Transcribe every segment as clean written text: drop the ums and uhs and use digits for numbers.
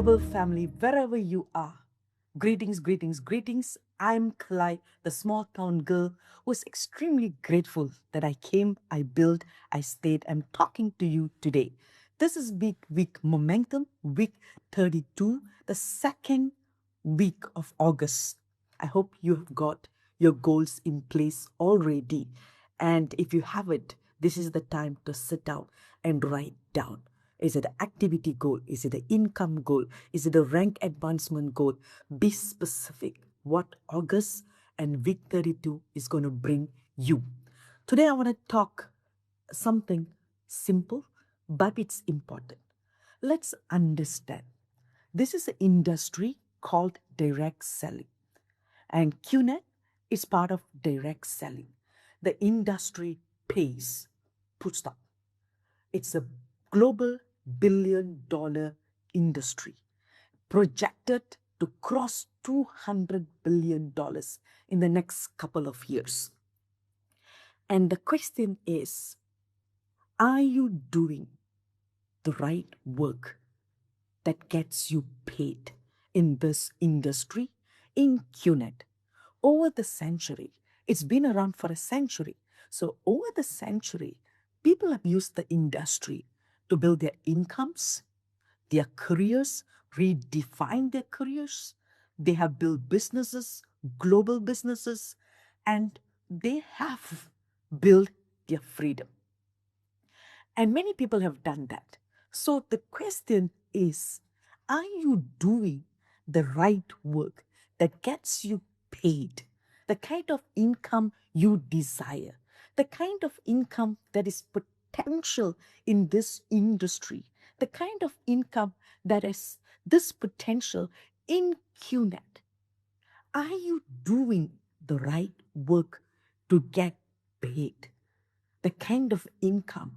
global family, wherever you are. Greetings, greetings, greetings. I'm Kalai, the small town girl who is extremely grateful that I came, I built, I stayed. I'm talking to you today. This is Midweek Momentum, week 32, the second week of August. I hope you have got your goals in place already. And if you haven't, this is the time to sit down and write down. Is it an activity goal? Is it an income goal? Is it a rank advancement goal? Be specific what August and week 32 is going to bring you. Today, I want to talk something simple, but it's important. Let's understand. This is an industry called direct selling, and QNet is part of direct selling. The industry pays, full stop. It's a global billion-dollar industry projected to cross $200 billion in the next couple of years. And the question is, are you doing the right work that gets you paid in this industry, in QNet? Over the century, it's been around for a century. So over the century, people have used the industry to build their incomes, their careers, redefine their careers. They have built businesses, global businesses, and they have built their freedom. And many people have done that. So the question is, are you doing the right work that gets you paid? The kind of income you desire, the kind of income that is potential in this industry, the kind of income that is this potential in QNet. Are you doing the right work to get paid? The kind of income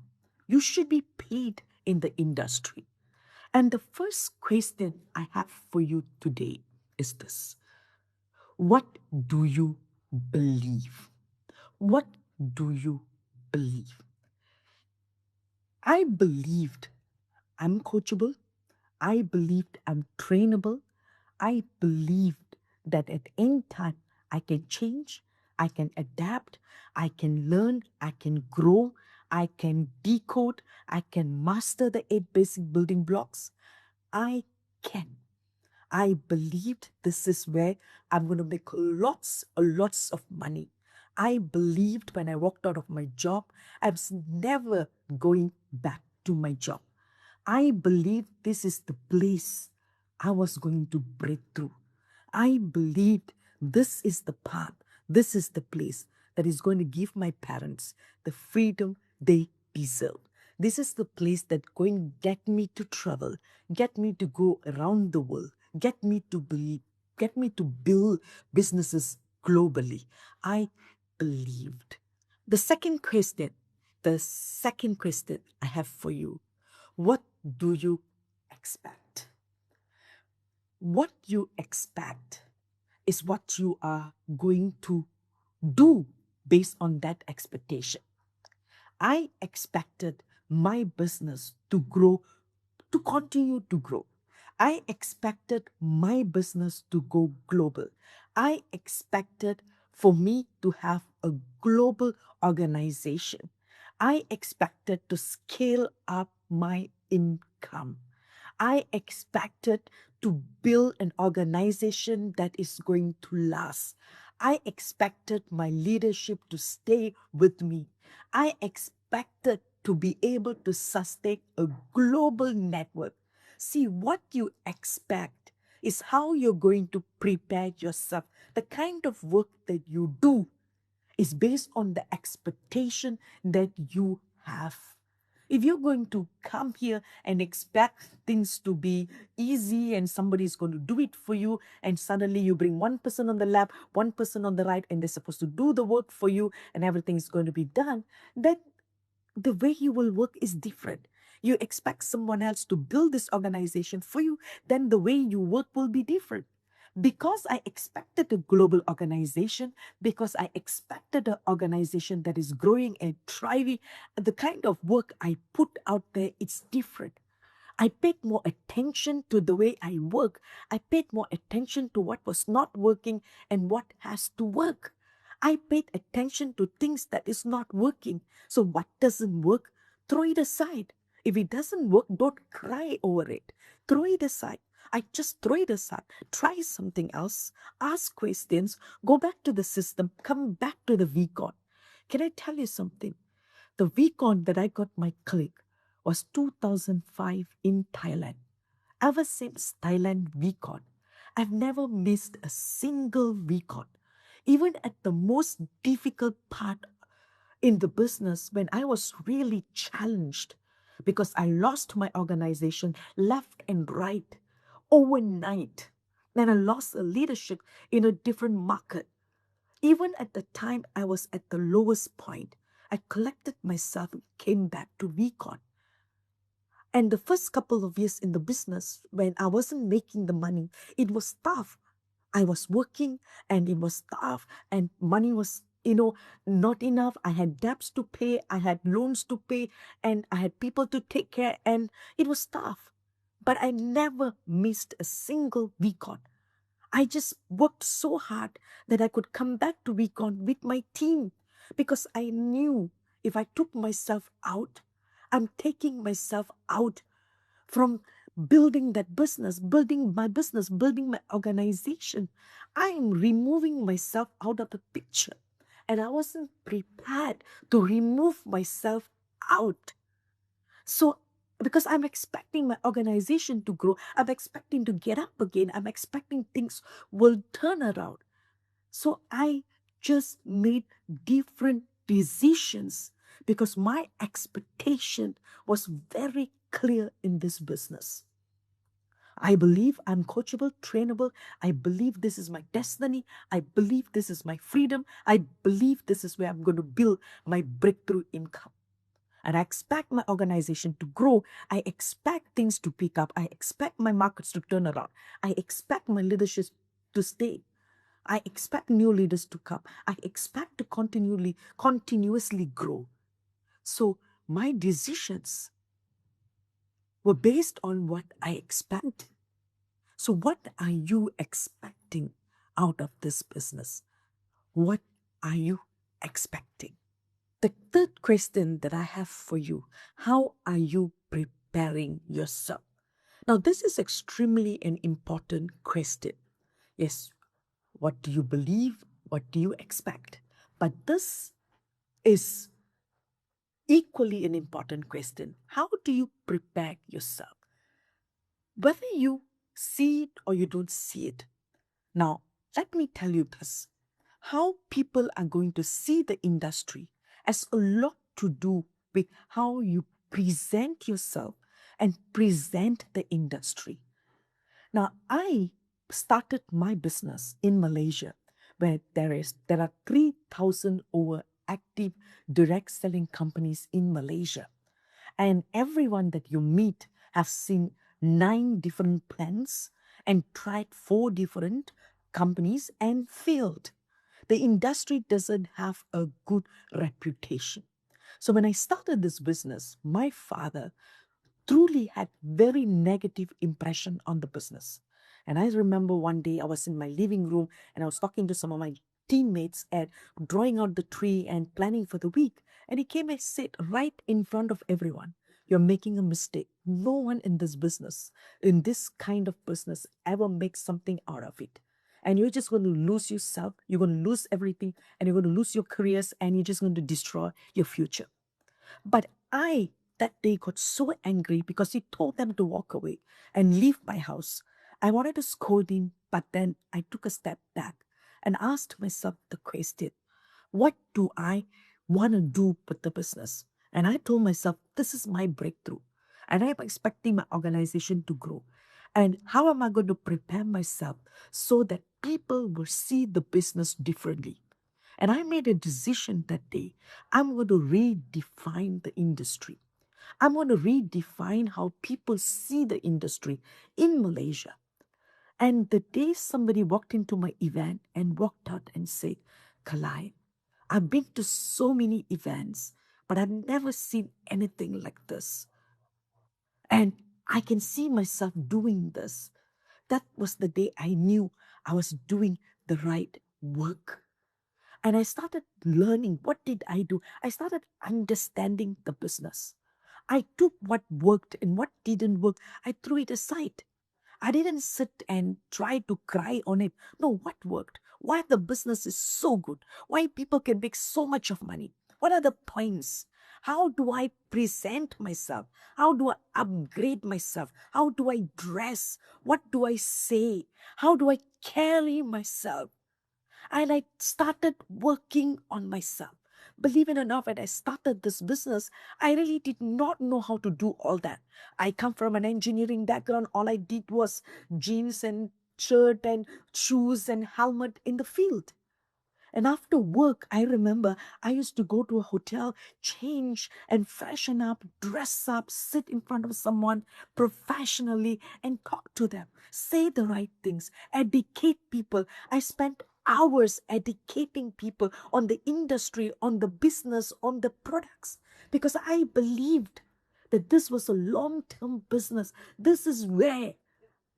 you should be paid in the industry. And the first question I have for you today is this: what do you believe? What do you believe? I believed I'm coachable. I believed I'm trainable. I believed that at any time I can change, I can adapt, I can learn, I can grow, I can decode, I can master the 8 basic building blocks. I can. I believed this is where I'm going to make lots of money. I believed when I walked out of my job, I was never going back to my job. I believed this is the place I was going to break through. I believed this is the path, this is the place that is going to give my parents the freedom they deserve. This is the place that's going to get me to travel, get me to go around the world, get me to build businesses globally. I believed. The second question I have for you: what do you expect? What you expect is what you are going to do based on that expectation. I expected my business to grow, to continue to grow. I expected my business to go global. I expected for me to have a global organization. I expected to scale up my income. I expected to build an organization that is going to last. I expected my leadership to stay with me. I expected to be able to sustain a global network. See, what you expect is how you're going to prepare yourself. The kind of work that you do is based on the expectation that you have. If you're going to come here and expect things to be easy and somebody is going to do it for you, and suddenly you bring one person on the left, one person on the right, and they're supposed to do the work for you and everything is going to be done, then the way you will work is different. You expect someone else to build this organization for you, then the way you work will be different. Because I expected a global organization, because I expected an organization that is growing and thriving, the kind of work I put out there, it's different. I paid more attention to the way I work. I paid more attention to what was not working and what has to work. I paid attention to things that is not working. So what doesn't work, throw it aside. If it doesn't work, don't cry over it. Throw it aside. I just throw it aside. Try something else. Ask questions. Go back to the system. Come back to the VCon. Can I tell you something? The VCon that I got my click was 2005 in Thailand. Ever since Thailand VCon, I've never missed a single VCon. Even at the most difficult part in the business when I was really challenged because I lost my organization left and right overnight. Then I lost a leadership in a different market. Even at the time I was at the lowest point, I collected myself and came back to VCon. And the first couple of years in the business, when I wasn't making the money, it was tough. I was working and it was tough, and money was, not enough. I had debts to pay, I had loans to pay, and I had people to take care, and it was tough. But I never missed a single VCon. I just worked so hard that I could come back to Recon with my team because I knew if I took myself out, I'm taking myself out from building building my organization. I am removing myself out of the picture. And I wasn't prepared to remove myself out. So, because I'm expecting my organization to grow, I'm expecting to get up again, I'm expecting things will turn around. So, I just made different decisions because my expectation was very clear in this business. I believe I'm coachable, trainable. I believe this is my destiny. I believe this is my freedom. I believe this is where I'm going to build my breakthrough income. And I expect my organization to grow. I expect things to pick up. I expect my markets to turn around. I expect my leadership to stay. I expect new leaders to come. I expect to continuously grow. So my decisions were based on what I expect. So what are you expecting out of this business? What are you expecting? The third question that I have for you, how are you preparing yourself? Now, this is extremely an important question. Yes, what do you believe? What do you expect? But this is equally an important question. How do you prepare yourself? Whether you see it or you don't see it. Now, let me tell you this. How people are going to see the industry has a lot to do with how you present yourself and present the industry. Now, I started my business in Malaysia where there are 3,000 over active direct selling companies in Malaysia. And everyone that you meet has seen 9 different plans and tried 4 different companies and failed. The industry doesn't have a good reputation. So when I started this business, my father truly had very negative impression on the business. And I remember one day I was in my living room and I was talking to some of my teammates and drawing out the tree and planning for the week. And he came and said right in front of everyone, "You're making a mistake. No one in this business, in this kind of business, ever makes something out of it. And you're just going to lose yourself, you're going to lose everything, and you're going to lose your careers, and you're just going to destroy your future." But I that day got so angry because he told them to walk away and leave my house. I wanted to scold him, but then I took a step back and asked myself the question, what do I want to do with the business? And I told myself, this is my breakthrough. And I'm expecting my organization to grow. And how am I going to prepare myself so that people will see the business differently? And I made a decision that day. I'm going to redefine the industry. I'm going to redefine how people see the industry in Malaysia. And the day somebody walked into my event and walked out and said, "Kalai, I've been to so many events, but I've never seen anything like this." And I can see myself doing this. That was the day I knew I was doing the right work. And I started learning. What did I do? I started understanding the business. I took what worked and what didn't work, I threw it aside. I didn't sit and try to cry on it. No, what worked? Why the business is so good? Why people can make so much of money? What are the points? How do I present myself? How do I upgrade myself? How do I dress? What do I say? How do I carry myself? And I started working on myself. Believe it or not, when I started this business, I really did not know how to do all that. I come from an engineering background. All I did was jeans and shirt and shoes and helmet in the field. And after work, I remember I used to go to a hotel, change and freshen up, dress up, sit in front of someone professionally and talk to them, say the right things, educate people. I spent hours educating people on the industry, on the business, on the products, because I believed that this was a long-term business. This is where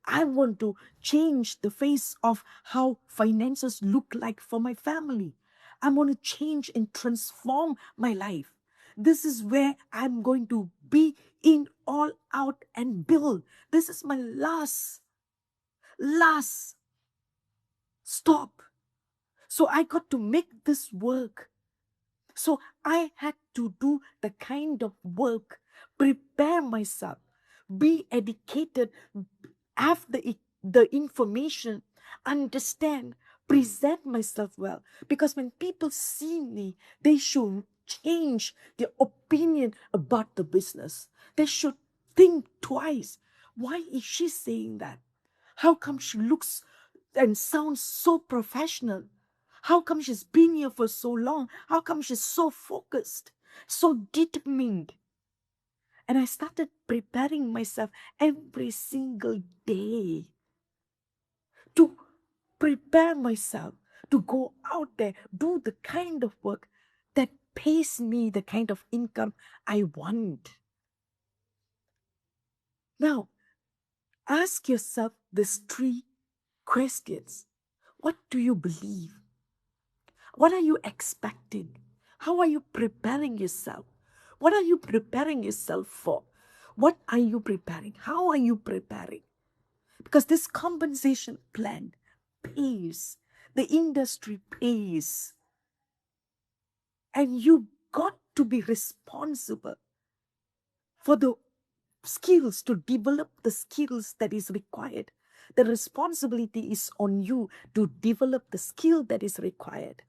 I want to change the face of how finances look like for my family. I want to change and transform my life. This is where I'm going to be in all out and build. This is my last stop. So I got to make this work. So I had to do the kind of work, prepare myself, be educated, have the information, understand, present myself well. Because when people see me, they should change their opinion about the business. They should think twice. Why is she saying that? How come she looks and sounds so professional? How come she's been here for so long? How come she's so focused, so determined? And I started preparing myself every single day to prepare myself to go out there, do the kind of work that pays me the kind of income I want. Now, ask yourself these three questions. What do you believe? What are you expecting? How are you preparing yourself? What are you preparing yourself for? What are you preparing? How are you preparing? Because this compensation plan pays, the industry pays, and you got to be responsible for the skills, to develop the skills that is required. The responsibility is on you to develop the skill that is required,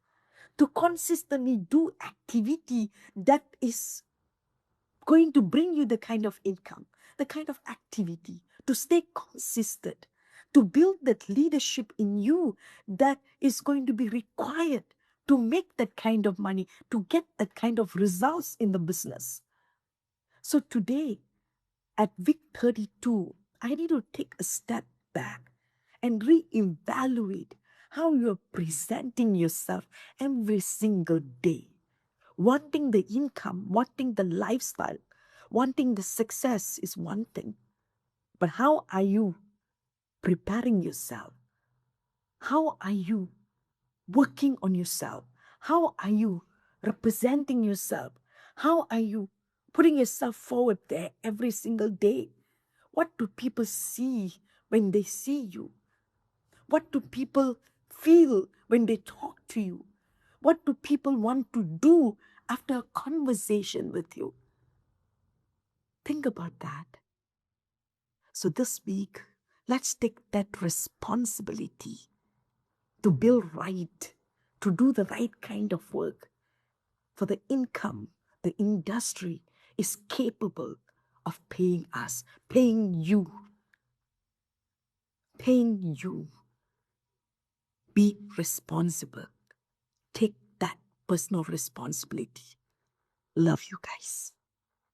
to consistently do activity that is going to bring you the kind of income, the kind of activity, to stay consistent, to build that leadership in you that is going to be required to make that kind of money, to get that kind of results in the business. So today, at week 32, I need to take a step back and reevaluate how you're presenting yourself every single day. Wanting the income, wanting the lifestyle, wanting the success is one thing. But how are you preparing yourself? How are you working on yourself? How are you representing yourself? How are you putting yourself forward there every single day? What do people see when they see you? What do people feel when they talk to you? What do people want to do after a conversation with you? Think about that. So this week, let's take that responsibility to build right, to do the right kind of work. For the income, the industry is capable of paying us, paying you, paying you. Be responsible. Take that personal responsibility. Love you guys.